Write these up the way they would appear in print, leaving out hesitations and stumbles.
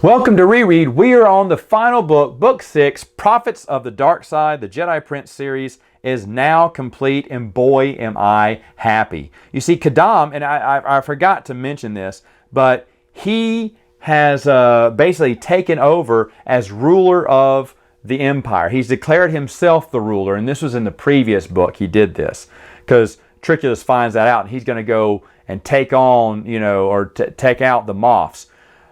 Welcome to Reread. We are on the final book, Book 6, Prophets of the Dark Side. The Jedi Prince series is now complete, and boy, am I happy. You see, Kadam, and I forgot to mention this, but he has basically taken over as ruler of the Empire. He's declared himself the ruler, and this was in the previous book. He did this because Triculus finds that out, and he's going to go and take on, or take out the Moffs.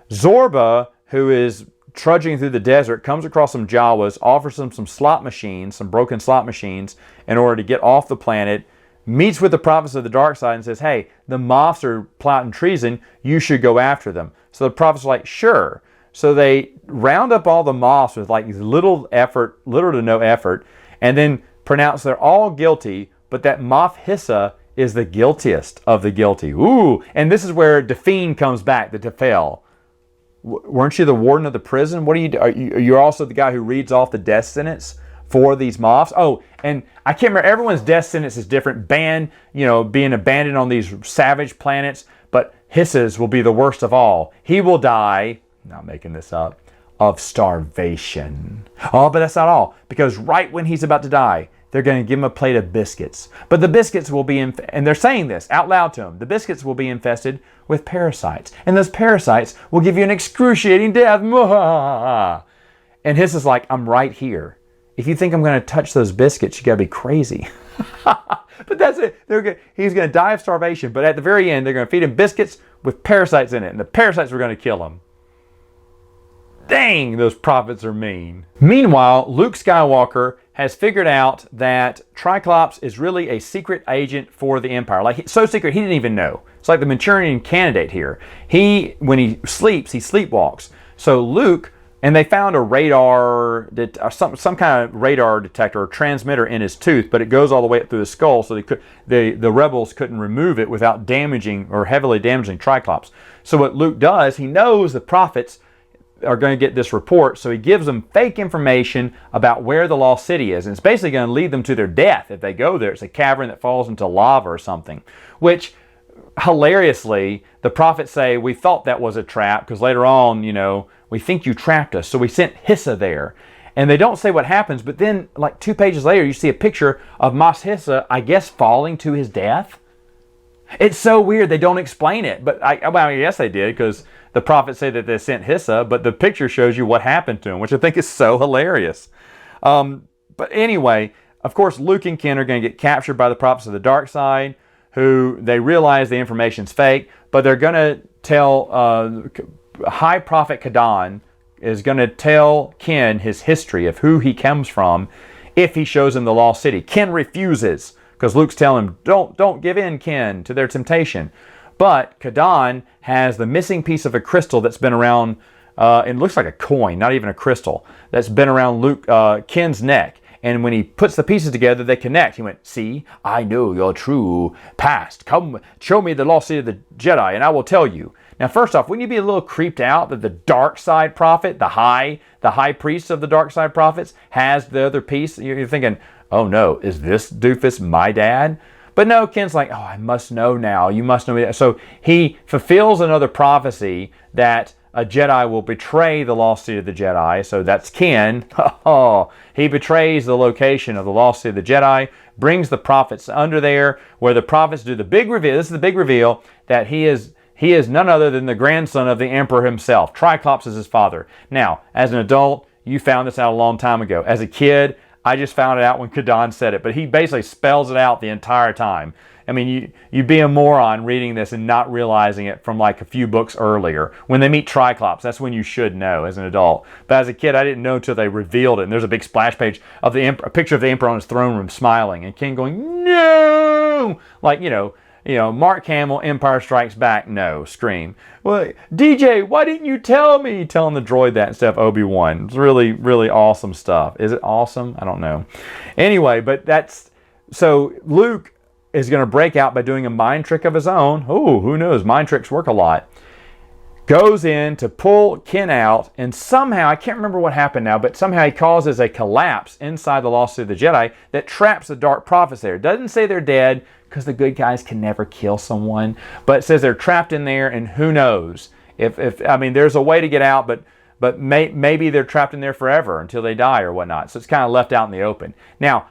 Zorba, who is trudging through the desert, comes across some Jawas, offers them some slot machines, some broken slot machines, in order to get off the planet, meets with the prophets of the dark side and says, hey, the Moffs are plotting treason, you should go after them. So the prophets are like, sure. So they round up all the Moffs with like little to no effort, and then pronounce they're all guilty, but that Moff Hissa is the guiltiest of the guilty. Ooh, and this is where Define comes back, the Tefel. Weren't you the warden of the prison? What are you do? You're also the guy who reads off the death sentence for these Moffs. Oh, and I can't remember. Everyone's death sentence is different. Being abandoned on these savage planets. But Hissa's will be the worst of all. He will die, not making this up, of starvation. Oh, but that's not all. Because right when he's about to die, they're going to give him a plate of biscuits. But the biscuits will be, and they're saying this out loud to him, the biscuits will be infested with parasites. And those parasites will give you an excruciating death. And his is like, I'm right here. If you think I'm going to touch those biscuits, you got to be crazy. But that's it. He's going to die of starvation. But at the very end, they're going to feed him biscuits with parasites in it. And the parasites were going to kill him. Dang, those prophets are mean. Meanwhile, Luke Skywalker has figured out that Triclops is really a secret agent for the Empire. Like, so secret, he didn't even know. It's like the Manchurian candidate here. When he sleeps, he sleepwalks. So Luke, and they found a radar, some kind of radar detector or transmitter in his tooth, but it goes all the way up through the skull, so the rebels couldn't remove it without damaging or heavily damaging Triclops. So what Luke does, he knows the prophets are going to get this report, so he gives them fake information about where the lost city is, and it's basically going to lead them to their death if they go there. It's a cavern that falls into lava or something, which hilariously the prophets say, we thought that was a trap because later on, we think you trapped us, so we sent Hissa there. And they don't say what happens, but then like 2 pages later you see a picture of Mos Hissa, I guess, falling to his death. It's so weird, they don't explain it, but I guess they did, because the prophets say that they sent Hissa, but the picture shows you what happened to him, which I think is so hilarious. But anyway, of course, Luke and Ken are going to get captured by the prophets of the dark side, who they realize the information's fake, but they're going to tell High Prophet Kadan is going to tell Ken his history of who he comes from if he shows him the lost city. Ken refuses, because Luke's telling him, don't give in, Ken, to their temptation. But Kadan has the missing piece of a crystal that's been around, it looks like a coin, not even a crystal, that's been around Ken's neck. And when he puts the pieces together, they connect. He went, see, I know your true past. Come, show me the lost city of the Jedi, and I will tell you. Now, first off, wouldn't you be a little creeped out that the dark side prophet, the high priest of the dark side prophets, has the other piece? You're thinking, oh no, is this doofus my dad? But no, Ken's like, oh, I must know now. You must know me. So he fulfills another prophecy that a Jedi will betray the lost city of the Jedi. So that's Ken. Oh, he betrays the location of the lost city of the Jedi, brings the prophets under there, where the prophets do the big reveal. This is the big reveal, that he is none other than the grandson of the Emperor himself. Triclops is his father. Now, as an adult, you found this out a long time ago. As a kid, I just found it out when Kadan said it, but he basically spells it out the entire time. I mean, you'd be a moron reading this and not realizing it from like a few books earlier. When they meet Triclops, that's when you should know as an adult. But as a kid, I didn't know until they revealed it. And there's a big splash page of a picture of the Emperor on his throne room smiling, and Ken going, no! Like, Mark Hamill, Empire Strikes Back, no, scream. Well, DJ, why didn't you tell me? Telling the droid that instead of Obi-Wan. It's really, really awesome stuff. Is it awesome? I don't know. Anyway, so Luke is going to break out by doing a mind trick of his own. Oh, who knows? Mind tricks work a lot. Goes in to pull Ken out, and somehow, I can't remember what happened now, but somehow he causes a collapse inside the lost city of the Jedi that traps the dark prophets there. It doesn't say they're dead, because the good guys can never kill someone, but it says they're trapped in there, and who knows? If I mean, there's a way to get out, but but maybe they're trapped in there forever until they die or whatnot. So it's kind of left out in the open. Now,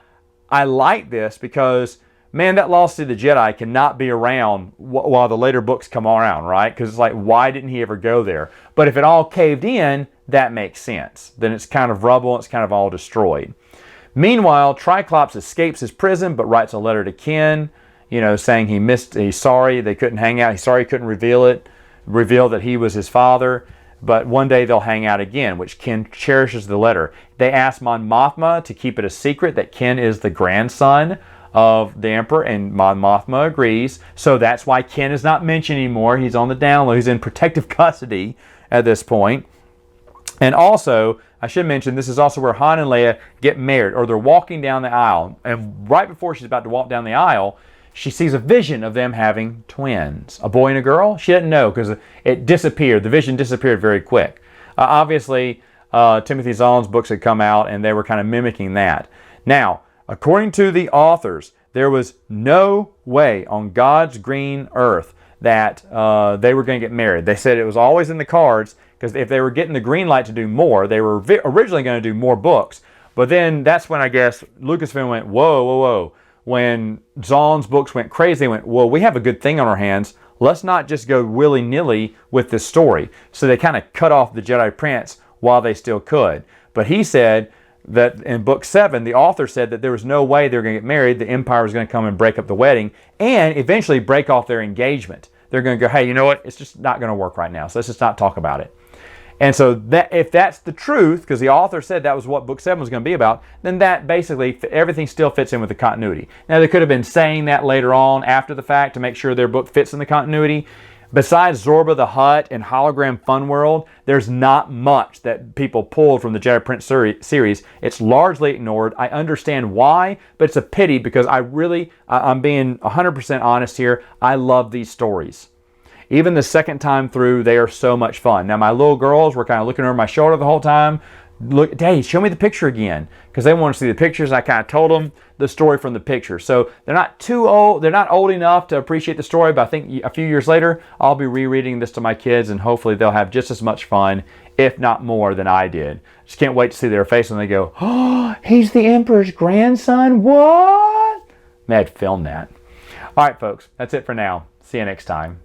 I like this because, man, that lost to the Jedi cannot be around while the later books come around, right? Because it's like, why didn't he ever go there? But if it all caved in, that makes sense. Then it's kind of rubble, it's kind of all destroyed. Meanwhile, Triclops escapes his prison, but writes a letter to Ken, saying he's sorry they couldn't hang out. He's sorry he couldn't reveal that he was his father. But one day they'll hang out again, which Ken cherishes the letter. They ask Mon Mothma to keep it a secret that Ken is the grandson of the Emperor, and Mon Mothma agrees. So that's why Ken is not mentioned anymore. He's on the down low. He's in protective custody at this point. And also, I should mention, this is also where Han and Leia get married, or they're walking down the aisle. And right before she's about to walk down the aisle, she sees a vision of them having twins, a boy and a girl. She didn't know because it disappeared. The vision disappeared very quick. Obviously, Timothy Zahn's books had come out and they were kind of mimicking that. Now, according to the authors, there was no way on God's green earth that they were going to get married. They said it was always in the cards because if they were getting the green light to do more, they were originally going to do more books. But then that's when I guess Lucasfilm went, whoa, whoa, whoa. When Zahn's books went crazy, they went, well, we have a good thing on our hands. Let's not just go willy-nilly with this story. So they kind of cut off the Jedi Prince while they still could. But he said that in book 7, the author said that there was no way they were going to get married. The Empire was going to come and break up the wedding and eventually break off their engagement. They're going to go, hey, you know what? It's just not going to work right now. So let's just not talk about it. And so that, if that's the truth, because the author said that was what book 7 was going to be about, then that basically, everything still fits in with the continuity. Now, they could have been saying that later on after the fact to make sure their book fits in the continuity. Besides Zorba the Hutt and Hologram Fun World, there's not much that people pulled from the Jedi Prince series. It's largely ignored. I understand why, but it's a pity because I'm being 100% honest here. I love these stories. Even the second time through, they are so much fun. Now, my little girls were kind of looking over my shoulder the whole time. Look, Daddy, show me the picture again. Because they want to see the pictures. I kind of told them the story from the picture. So they're not too old. They're not old enough to appreciate the story. But I think a few years later, I'll be rereading this to my kids. And hopefully they'll have just as much fun, if not more, than I did. Just can't wait to see their face when they go, oh, he's the Emperor's grandson? What? May have to film that. All right, folks. That's it for now. See you next time.